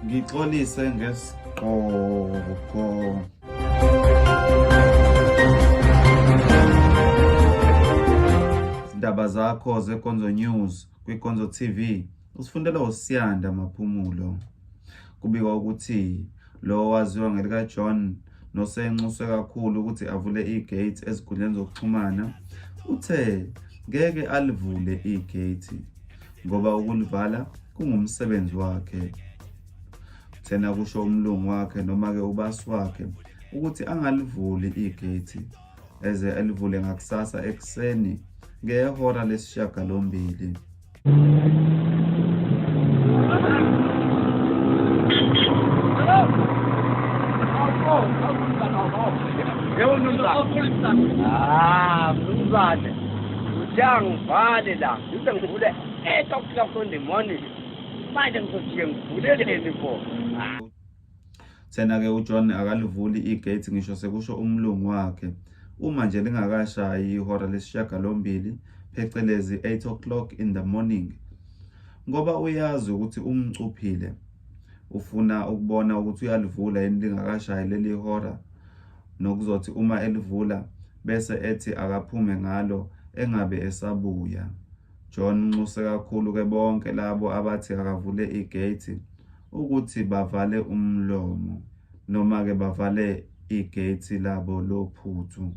Ngixolise ngesiqoko. Izindaba zakho zeKonzo News kwiKonzo TV usifundela uSiyanda Maphumulo. Kubikwa ukuthi lo waziwa ngelika John nosenxuswe kakhulu ukuthi avule igate ezikundleni zokuxhumana uthe ngeke alivule igate ngoba ukulivala kungumsebenzi wakhe. Thena kusho umlungu wakhe noma ke ubasi wakhe ukuthi angalivuli igate eze alivule ngakusasa ekseni ngehora lesishiyagalombili. Mzane, ujangivale la, ngize ngivule 8 o'clock in the morning. Manje ngizojike ngivuleleni pho. Thena ke uJohn akalivuli igate ngisho sekusho umlungu wakhe uma nje lingakashayi ihora lesishiyagalombili phecelezi 8 o'clock in the morning, ngoba uyazi ukuthi umcuphile ufuna ukubona ukuthi uyalivula yini lingakashayi leli hora, nokuzothi uma elivula bese ethi akaphume ngalo engabe esabuya. John unxuse kakhulu ke bonke labo abathi akavule igate ukuthi bavale umlomo noma ke bavale igate labo lophuthu.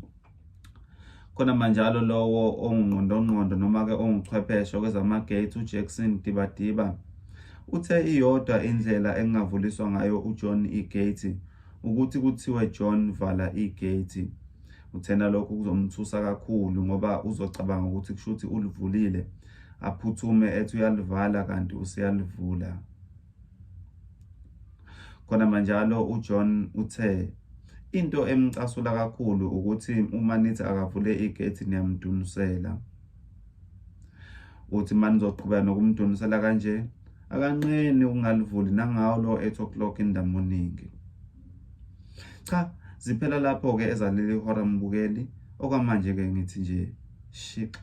Khona manjalo lowo ongqondongqondo noma ke onguchwepheshe kwezamagate uJackson Dibadiba uthe iyodwa indlela engavuliswa ngayo uJohn igate ukuthi kuthiwe John vala igate. Uthena lokho kuzomthusa kakhulu ngoba uzocabanga ukuthi kushuthi ulivulile aphuthume ethi uyalivala kanti usiyalivula. Khona manjalo uJohn uthe into emcasula kakhulu ukuthi uma nithi akavule igate niyamdunisela. Uthi manizoqhubeka nokumdunisela kanje akanqeni ungalivuli nangawo lo 8 o'clock in the morning. Cha, ziphela lapho ke ezaleli hora mbukeli okwamanje ke ngithi nje shiq.